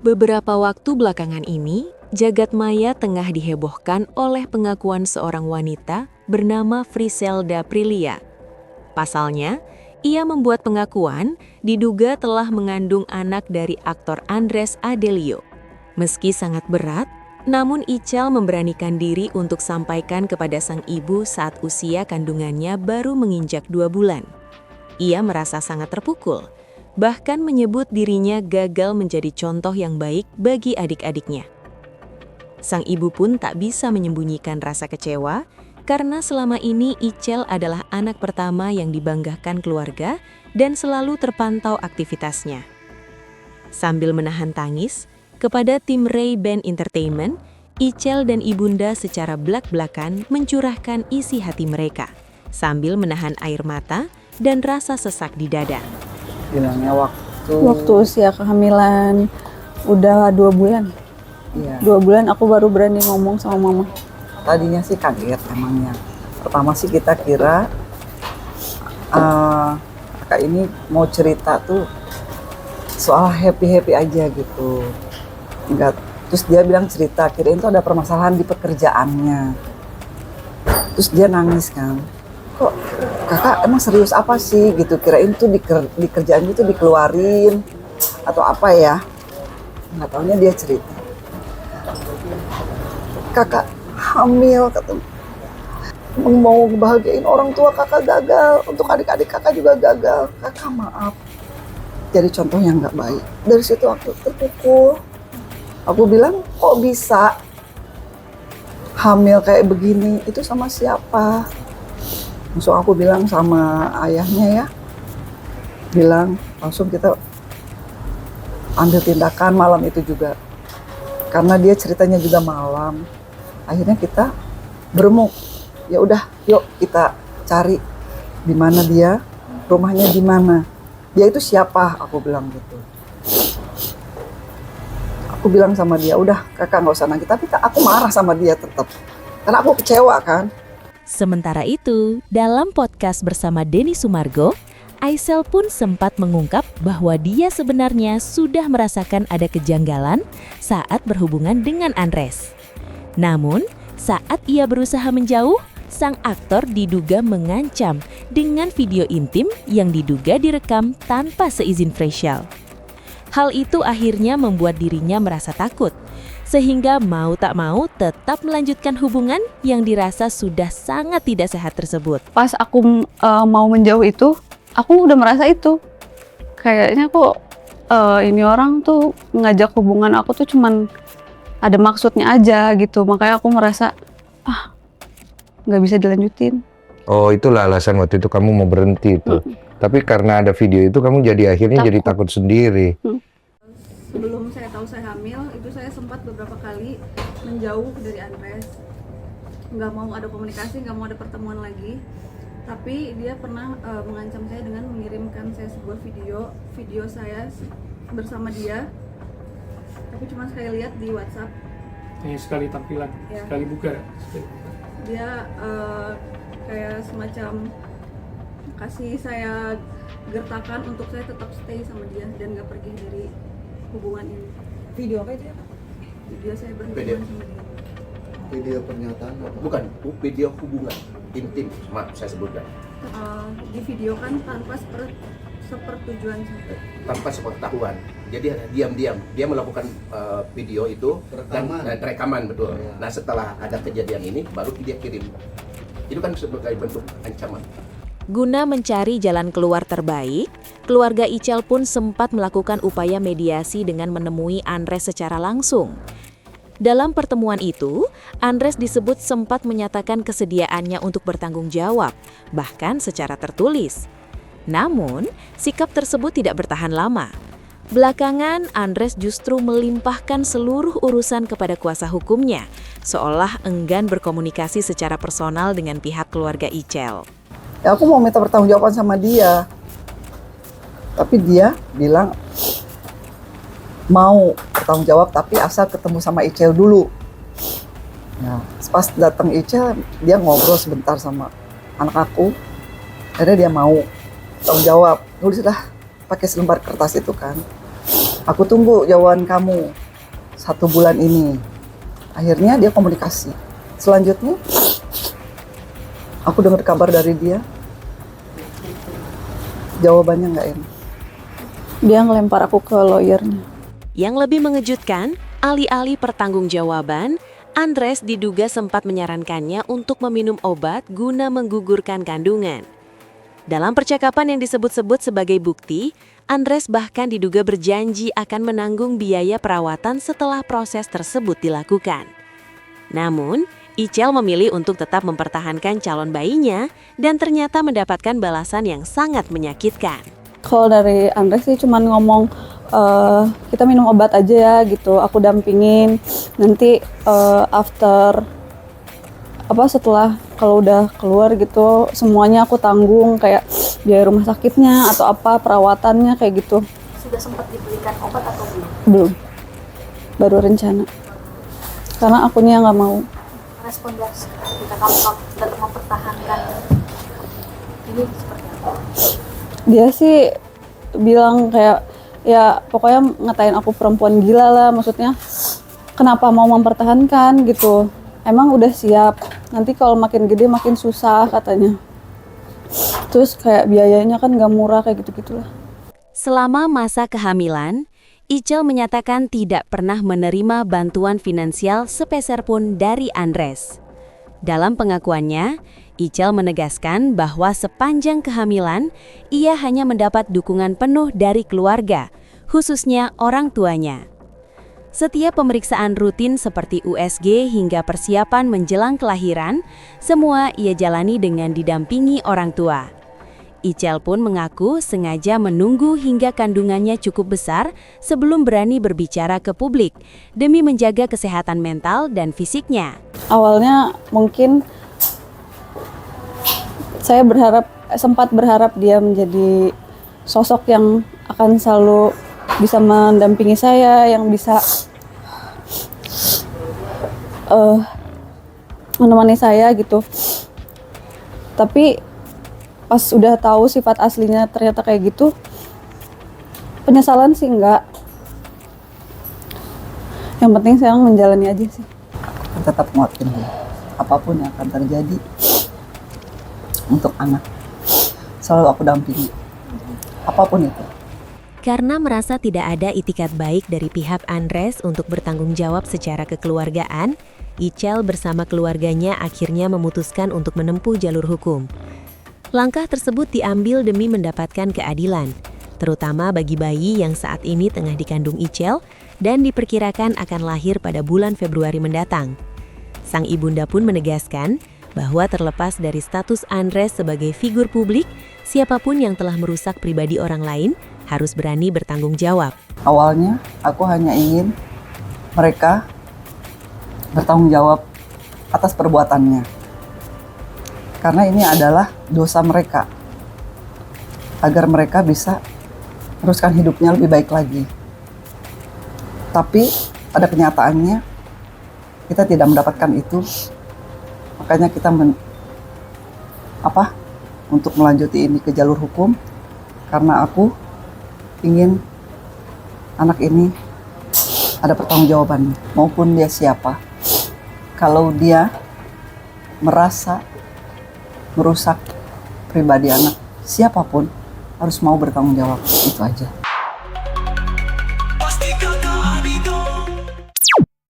Beberapa waktu belakangan ini, jagat maya tengah dihebohkan oleh pengakuan seorang wanita bernama Friselda Prilia. Pasalnya, ia membuat pengakuan diduga telah mengandung anak dari aktor Andres Adelio. Meski sangat berat, namun Ichel memberanikan diri untuk sampaikan kepada sang ibu saat usia kandungannya baru menginjak 2 bulan. Ia merasa sangat terpukul, bahkan menyebut dirinya gagal menjadi contoh yang baik bagi adik-adiknya. Sang ibu pun tak bisa menyembunyikan rasa kecewa karena selama ini Ichel adalah anak pertama yang dibanggakan keluarga dan selalu terpantau aktivitasnya. Sambil menahan tangis, kepada tim Ray-Ban Entertainment, Ichel dan ibunda secara belak-belakan mencurahkan isi hati mereka, sambil menahan air mata dan rasa sesak di dada. Bilangnya Waktu usia kehamilan udah 2 bulan. Iya. 2 bulan aku baru berani ngomong sama mama. Tadinya sih kaget emangnya. Pertama sih kita kira kakak ini mau cerita tuh soal happy aja gitu. Enggak. Terus dia bilang cerita, kirain tuh ada permasalahan di pekerjaannya. Terus dia nangis kan. Kok kakak emang serius apa sih gitu, kirain tuh di kerjaan itu dikeluarin atau apa ya, nggak taunya dia cerita kakak hamil, kata mau bahagiain orang tua kakak gagal, untuk adik-adik kakak juga gagal, kakak maaf jadi contoh yang nggak baik. Dari situ aku terpukul, aku bilang kok bisa hamil kayak begini, itu sama siapa? Langsung aku bilang sama ayahnya ya, bilang langsung kita ambil tindakan malam itu juga. Karena dia ceritanya juga malam, akhirnya kita beremuk. Ya udah, yuk kita cari di mana dia, rumahnya di mana. Dia itu siapa? Aku bilang gitu. Aku bilang sama dia, udah kakak nggak usah nangis. Tapi aku marah sama dia tetap, karena aku kecewa kan. Sementara itu, dalam podcast bersama Denny Sumargo, Aisel pun sempat mengungkap bahwa dia sebenarnya sudah merasakan ada kejanggalan saat berhubungan dengan Andres. Namun, saat ia berusaha menjauh, sang aktor diduga mengancam dengan video intim yang diduga direkam tanpa seizin Friselda. Hal itu akhirnya membuat dirinya merasa takut, sehingga mau tak mau tetap melanjutkan hubungan yang dirasa sudah sangat tidak sehat tersebut. Pas aku mau menjauh itu, aku udah merasa itu. Kayaknya kok ini orang tuh ngajak hubungan aku tuh cuman ada maksudnya aja gitu. Makanya aku merasa, nggak bisa dilanjutin. Oh, itulah alasan waktu itu kamu mau berhenti itu. Tapi karena ada video itu kamu jadi akhirnya jadi takut sendiri. Sebelum saya tahu saya hamil, itu saya sempat beberapa kali menjauh dari Andres. Nggak mau ada komunikasi, nggak mau ada pertemuan lagi. Tapi dia pernah mengancam saya dengan mengirimkan saya sebuah video saya bersama dia. Tapi cuma sekali lihat di WhatsApp. Hanya sekali tampilan, Ya. sekali buka. Dia kayak semacam kasih saya gertakan untuk saya tetap stay sama dia dan nggak pergi dari hubungan ini. Video apa itu ya? Video saya berhubungan sama dia. Video pernyataan apa? Bukan, video hubungan intim, maaf saya sebutkan. Di video kan tanpa sepertujuan saya. Tanpa sepengetahuan. Jadi diam-diam dia melakukan video itu Rekaman. dan rekaman betul. Ya. Nah setelah ada kejadian ini baru dia kirim. Itu kan sebagai bentuk ancaman. Guna mencari jalan keluar terbaik, keluarga Ichel pun sempat melakukan upaya mediasi dengan menemui Andres secara langsung. Dalam pertemuan itu, Andres disebut sempat menyatakan kesediaannya untuk bertanggung jawab, bahkan secara tertulis. Namun, sikap tersebut tidak bertahan lama. Belakangan, Andres justru melimpahkan seluruh urusan kepada kuasa hukumnya, seolah enggan berkomunikasi secara personal dengan pihak keluarga Ichel. Ya aku mau minta pertanggungjawaban sama dia, tapi dia bilang mau bertanggung jawab tapi asal ketemu sama Ichel dulu. Ya, pas datang Ichel, dia ngobrol sebentar sama anak aku, akhirnya dia mau tanggung jawab, nulis lah pakai selembar kertas itu kan. Aku tunggu jawaban kamu 1 bulan ini. Akhirnya dia komunikasi. Selanjutnya aku dengar kabar dari dia, jawabannya nggak enak. Dia ngelempar aku ke lawyernya. Yang lebih mengejutkan, alih-alih pertanggungjawaban, Andres diduga sempat menyarankannya untuk meminum obat guna menggugurkan kandungan. Dalam percakapan yang disebut-sebut sebagai bukti, Andres bahkan diduga berjanji akan menanggung biaya perawatan setelah proses tersebut dilakukan. Namun, Icel memilih untuk tetap mempertahankan calon bayinya dan ternyata mendapatkan balasan yang sangat menyakitkan. Kalau dari Andres sih cuman ngomong, kita minum obat aja ya gitu, aku dampingin. Nanti setelah kalau udah keluar gitu, semuanya aku tanggung, kayak biaya rumah sakitnya atau apa, perawatannya kayak gitu. Sudah sempat dibelikan obat atau belum? Belum, baru rencana. Karena akunya nggak mau. Respon dari ketika kamu tetap mempertahankan ini seperti apa? Dia sih bilang kayak, ya pokoknya ngatain aku perempuan gila lah, maksudnya kenapa mau mempertahankan gitu. Emang udah siap, nanti kalau makin gede makin susah katanya. Terus kayak biayanya kan gak murah, kayak gitu-gitulah. Selama masa kehamilan, Icel menyatakan tidak pernah menerima bantuan finansial sepeser pun dari Andres. Dalam pengakuannya, Icel menegaskan bahwa sepanjang kehamilan, ia hanya mendapat dukungan penuh dari keluarga, khususnya orang tuanya. Setiap pemeriksaan rutin seperti USG hingga persiapan menjelang kelahiran, semua ia jalani dengan didampingi orang tua. Icel pun mengaku sengaja menunggu hingga kandungannya cukup besar sebelum berani berbicara ke publik demi menjaga kesehatan mental dan fisiknya. Awalnya mungkin saya sempat berharap dia menjadi sosok yang akan selalu bisa mendampingi saya, yang bisa menemani saya gitu. Tapi pas udah tahu sifat aslinya ternyata kayak gitu, penyesalan sih enggak. Yang penting sekarang menjalani aja sih. Tetap nguatin dia. Apapun yang akan terjadi untuk anak, selalu aku dampingi. Apapun itu. Karena merasa tidak ada itikat baik dari pihak Andres untuk bertanggung jawab secara kekeluargaan, Icel bersama keluarganya akhirnya memutuskan untuk menempuh jalur hukum. Langkah tersebut diambil demi mendapatkan keadilan, terutama bagi bayi yang saat ini tengah dikandung Icel dan diperkirakan akan lahir pada bulan Februari mendatang. Sang ibunda pun menegaskan bahwa terlepas dari status Andres sebagai figur publik, siapapun yang telah merusak pribadi orang lain harus berani bertanggung jawab. Awalnya aku hanya ingin mereka bertanggung jawab atas perbuatannya. Karena ini adalah dosa mereka. Agar mereka bisa teruskan hidupnya lebih baik lagi. Tapi pada kenyataannya kita tidak mendapatkan itu. Makanya kita untuk melanjuti ini ke jalur hukum. Karena aku ingin anak ini ada pertanggungjawaban, maupun dia siapa. Kalau dia merasa merusak pribadi anak, siapapun harus mau bertanggung jawab. Itu aja.